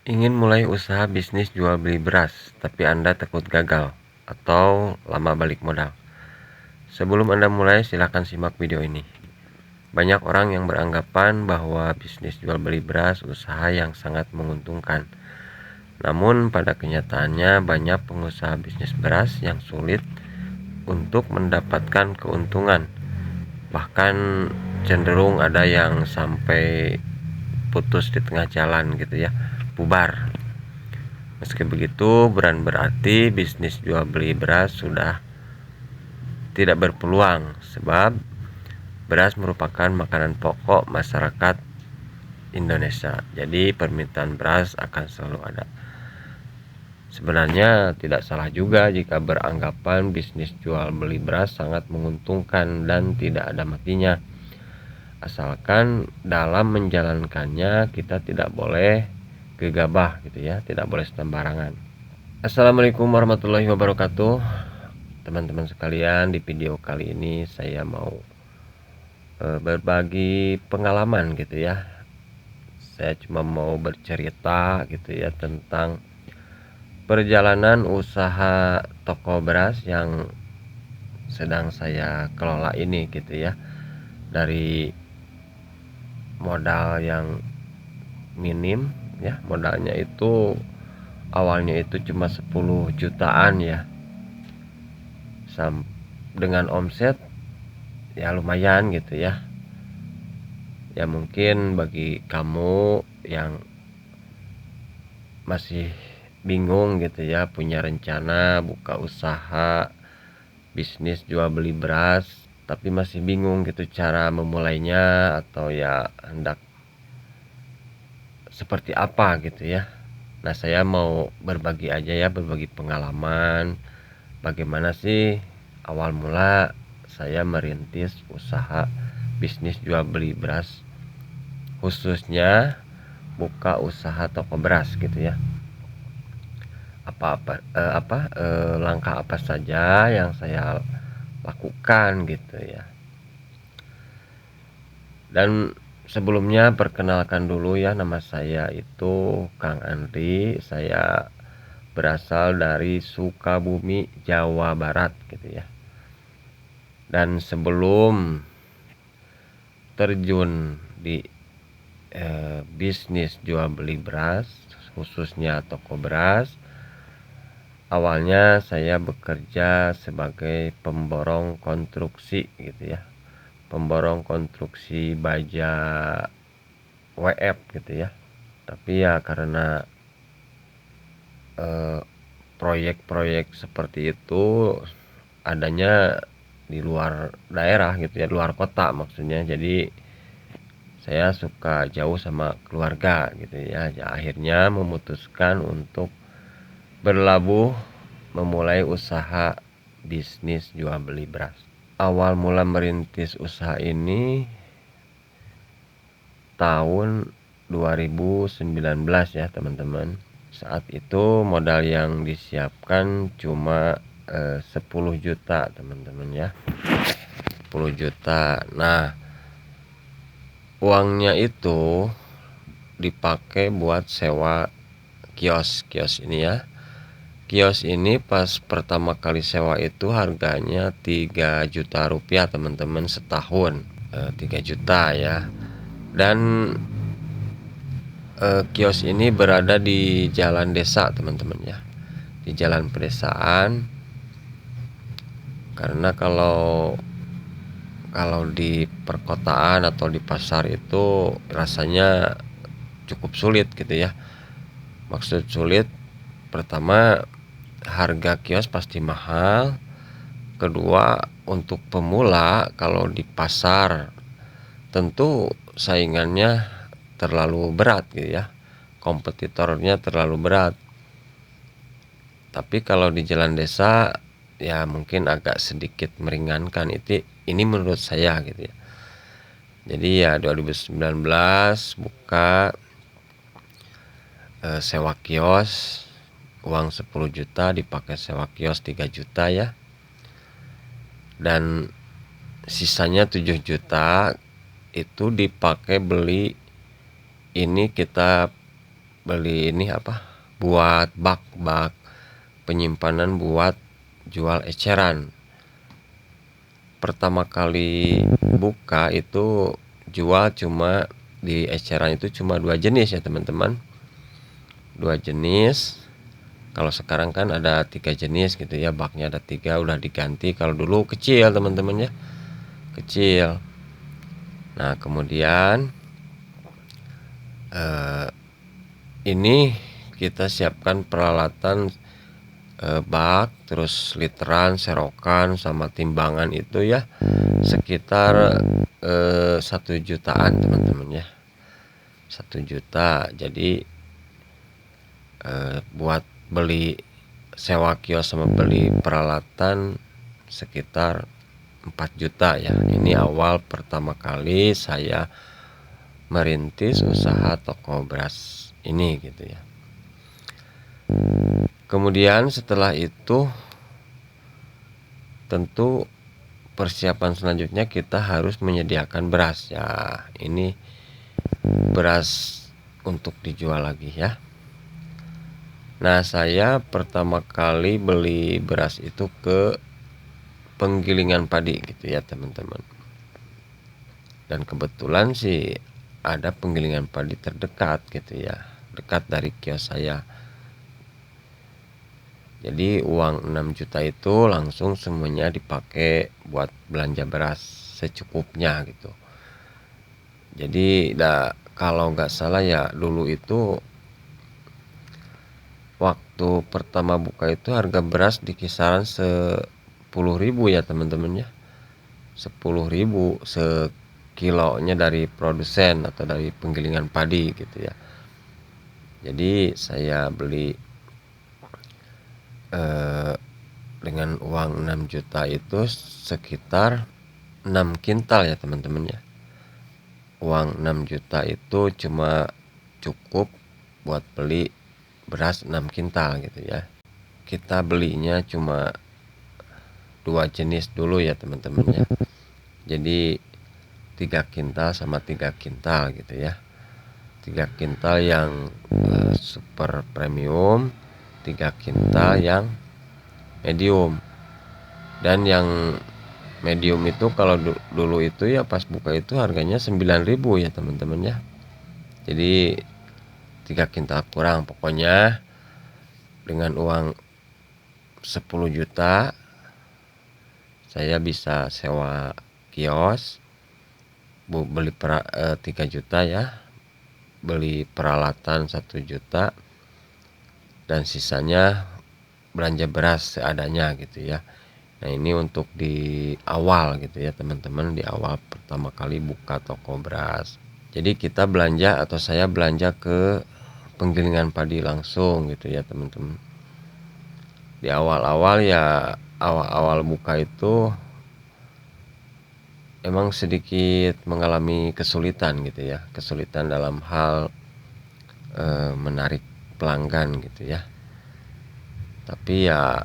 Ingin mulai usaha bisnis jual beli beras, tapi Anda takut gagal atau lama balik modal. Sebelum Anda mulai, silakan simak video ini. Banyak orang yang beranggapan bahwa bisnis jual beli beras usaha yang sangat menguntungkan. Namun pada kenyataannya banyak pengusaha bisnis beras yang sulit untuk mendapatkan keuntungan. Bahkan cenderung ada yang sampai putus di tengah jalan gitu ya, bubar. Meski begitu, bukan berarti bisnis jual beli beras sudah tidak berpeluang, sebab beras merupakan makanan pokok masyarakat Indonesia. Jadi permintaan beras akan selalu ada. Sebenarnya tidak salah juga jika beranggapan bisnis jual beli beras sangat menguntungkan dan tidak ada matinya. Asalkan dalam menjalankannya kita tidak boleh gegabah gitu ya, tidak boleh sembarangan. Assalamualaikum warahmatullahi wabarakatuh. Teman-teman sekalian, di video kali ini saya mau berbagi pengalaman gitu ya. Saya cuma mau bercerita gitu ya tentang perjalanan usaha toko beras yang sedang saya kelola ini gitu ya. Dari modal yang minim ya, modalnya itu awalnya itu cuma 10 jutaan ya, dengan omset ya lumayan gitu ya. Ya mungkin bagi kamu yang masih bingung gitu ya, punya rencana buka usaha bisnis jual beli beras tapi masih bingung gitu cara memulainya, atau ya hendak seperti apa gitu ya. Nah, saya mau berbagi aja ya, berbagi pengalaman bagaimana sih awal mula saya merintis usaha bisnis jual beli beras, khususnya buka usaha toko beras gitu ya. Langkah apa saja yang saya lakukan gitu ya. Dan sebelumnya perkenalkan dulu ya, nama saya itu Kang Andri. Saya berasal dari Sukabumi, Jawa Barat gitu ya. Dan sebelum terjun di bisnis jual beli beras, khususnya toko beras, awalnya saya bekerja sebagai pemborong konstruksi gitu ya, pemborong konstruksi baja WF gitu ya. Tapi ya karena proyek-proyek seperti itu adanya di luar daerah gitu ya, luar kota maksudnya. Jadi saya suka jauh sama keluarga gitu ya. Akhirnya memutuskan untuk berlabuh memulai usaha bisnis jual beli beras. Awal mula merintis usaha ini tahun 2019 ya teman-teman. Saat itu modal yang disiapkan cuma 10 juta teman-teman ya, 10 juta. Nah, uangnya itu dipakai buat sewa kios ini ya. Kios ini pas pertama kali sewa itu harganya 3 juta rupiah teman-teman setahun, 3 juta ya. Dan kios ini berada di jalan desa teman-teman ya, di jalan pedesaan. Karena kalau di perkotaan atau di pasar itu rasanya cukup sulit gitu ya. Maksud sulit, pertama harga kios pasti mahal. Kedua, untuk pemula kalau di pasar tentu saingannya terlalu berat gitu ya, kompetitornya terlalu berat. Tapi kalau di jalan desa ya mungkin agak sedikit meringankan, ini menurut saya gitu ya. Jadi ya 2019 buka sewa kios, uang 10 juta dipakai sewa kios 3 juta ya. Dan sisanya 7 juta itu dipakai beli ini, kita beli ini buat bak penyimpanan buat jual eceran. Pertama kali buka itu jual cuma di eceran itu cuma 2 jenis ya teman-teman, 2 jenis. Kalau sekarang kan ada 3 jenis gitu ya, baknya ada 3, udah diganti. Kalau dulu kecil teman-teman ya, kecil. Nah kemudian ini kita siapkan peralatan bak, terus literan, serokan, sama timbangan itu ya sekitar 1 jutaan teman-teman ya, 1 juta. Jadi buat beli sewa kios sama beli peralatan sekitar 4 juta ya. Ini awal pertama kali saya merintis usaha toko beras ini gitu ya. Kemudian setelah itu tentu persiapan selanjutnya kita harus menyediakan beras ya. Ini beras untuk dijual lagi ya. Nah saya pertama kali beli beras itu ke penggilingan padi gitu ya teman-teman. Dan kebetulan sih ada penggilingan padi terdekat gitu ya, dekat dari kios saya. Jadi uang 6 juta itu langsung semuanya dipakai buat belanja beras secukupnya gitu. Jadi kalau nggak salah ya dulu itu waktu pertama buka itu harga beras di kisaran 10.000 ya teman-teman ya, 10.000 sekilonya dari produsen atau dari penggilingan padi gitu ya. Jadi saya beli dengan uang 6 juta itu sekitar 6 kintal ya teman-teman ya. Uang 6 juta itu cuma cukup buat beli beras 6 kintal gitu ya. Kita belinya cuma 2 jenis dulu ya teman-teman ya. Jadi 3 kintal sama 3 kintal gitu ya. 3 kintal yang super premium, 3 kintal yang medium. Dan yang medium itu kalau dulu itu ya pas buka itu harganya 9.000 ya teman-teman ya. Jadi 3 kintal kurang. Pokoknya dengan uang 10 juta saya bisa sewa kios, beli 3 juta ya, beli peralatan 1 juta, dan sisanya belanja beras seadanya gitu ya. Nah ini untuk di awal gitu ya teman-teman, di awal pertama kali buka toko beras. Jadi kita belanja atau saya belanja ke penggilingan padi langsung gitu ya teman-teman. Di awal-awal ya, awal-awal buka itu emang sedikit mengalami kesulitan gitu ya, kesulitan dalam hal menarik pelanggan gitu ya. Tapi ya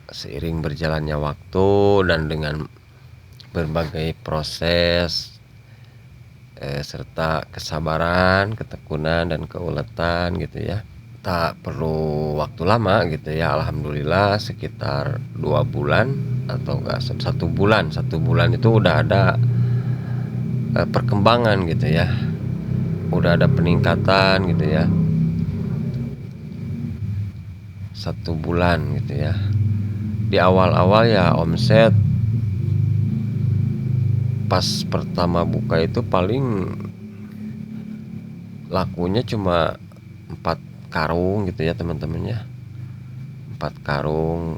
seiring berjalannya waktu dan dengan berbagai proses serta kesabaran, ketekunan, dan keuletan gitu ya, tak perlu waktu lama gitu ya. Alhamdulillah sekitar 2 bulan atau enggak 1 bulan, 1 bulan itu udah ada perkembangan gitu ya, udah ada peningkatan gitu ya. 1 bulan gitu ya. Di awal-awal ya omset pas pertama buka itu paling lakunya cuma 4 karung gitu ya teman-teman ya, 4 karung,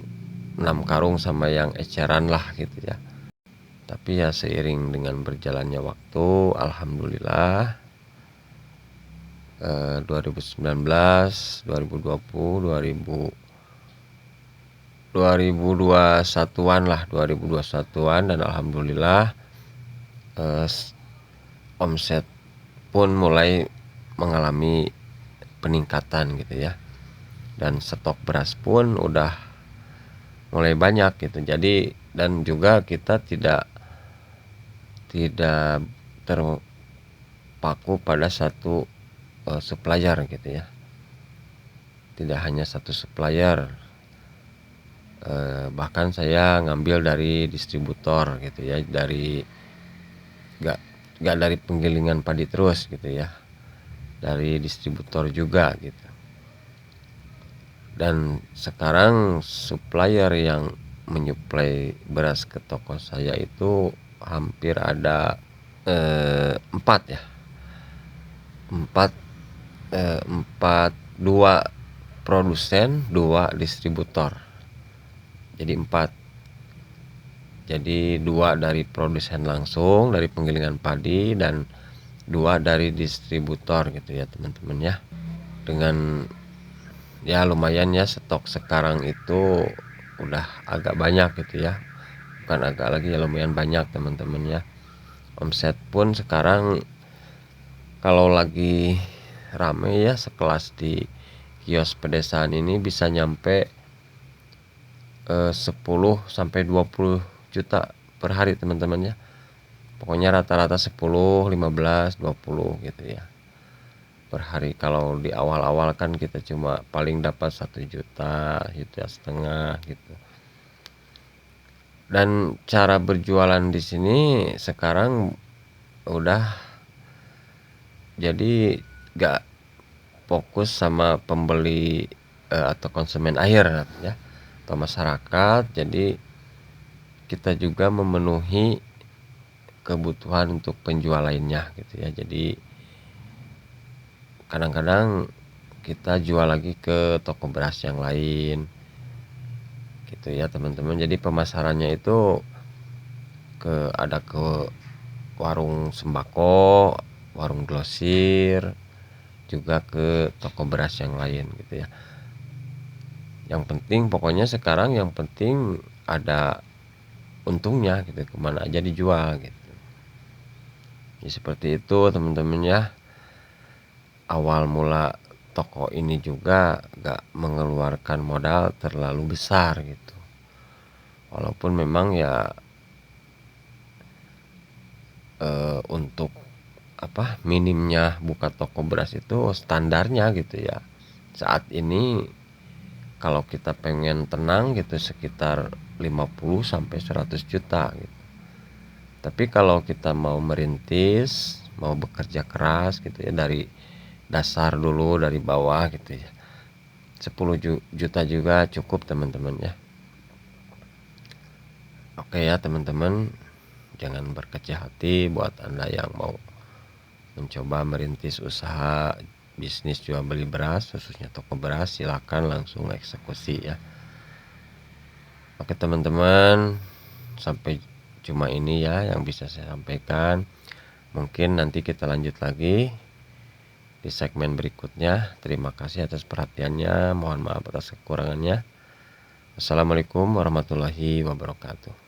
6 karung sama yang eceran lah gitu ya. Tapi ya seiring dengan berjalannya waktu, alhamdulillah 2019, 2020, 2021-an lah, 2021-an, dan alhamdulillah omset pun mulai mengalami peningkatan gitu ya. Dan stok beras pun udah mulai banyak gitu. Jadi dan juga kita tidak terpaku pada satu supplier gitu ya. Tidak hanya satu supplier, bahkan saya ngambil dari distributor gitu ya, dari gak dari penggilingan padi terus gitu ya, dari distributor juga gitu. Dan sekarang supplier yang menyuplai beras ke toko saya itu hampir ada 4 ya, 4 2 produsen, 2 distributor, jadi 4. Jadi 2 dari produsen langsung dari penggilingan padi dan 2 dari distributor gitu ya teman-teman ya. Dengan ya lumayan ya, stok sekarang itu udah agak banyak gitu ya, bukan agak lagi ya, lumayan banyak teman-teman ya. Omset pun sekarang kalau lagi rame ya, sekelas di kios pedesaan ini bisa nyampe 10 sampai 20 juta per hari teman-teman ya. Pokoknya rata-rata 10, 15, 20 gitu ya per hari. Kalau di awal-awal kan kita cuma paling dapat 1 juta, 1,5 juta gitu. Dan cara berjualan di sini sekarang udah jadi gak fokus sama pembeli atau konsumen akhir ya, atau masyarakat. Jadi kita juga memenuhi kebutuhan untuk penjual lainnya gitu ya. Jadi kadang-kadang kita jual lagi ke toko beras yang lain gitu ya teman-teman. Jadi pemasarannya itu ada ke warung sembako, warung grosir, juga ke toko beras yang lain gitu ya. Yang penting pokoknya sekarang yang penting ada untungnya gitu, kemana aja dijual gitu ya. Seperti itu teman-teman ya. Awal mula toko ini juga gak mengeluarkan modal terlalu besar gitu, walaupun memang ya untuk minimnya buka toko beras itu standarnya gitu ya. Saat ini kalau kita pengen tenang gitu sekitar 50 sampai 100 juta gitu. Tapi kalau kita mau merintis, mau bekerja keras gitu ya, dari dasar dulu, dari bawah gitu ya, 10 juta juga cukup teman-teman ya. Oke ya teman-teman, jangan berkecil hati buat Anda yang mau mencoba merintis usaha bisnis jual beli beras, khususnya toko beras, silakan langsung eksekusi ya. Oke teman-teman, sampai cuma ini ya yang bisa saya sampaikan. Mungkin nanti kita lanjut lagi di segmen berikutnya. Terima kasih atas perhatiannya, mohon maaf atas kekurangannya. Assalamualaikum warahmatullahi wabarakatuh.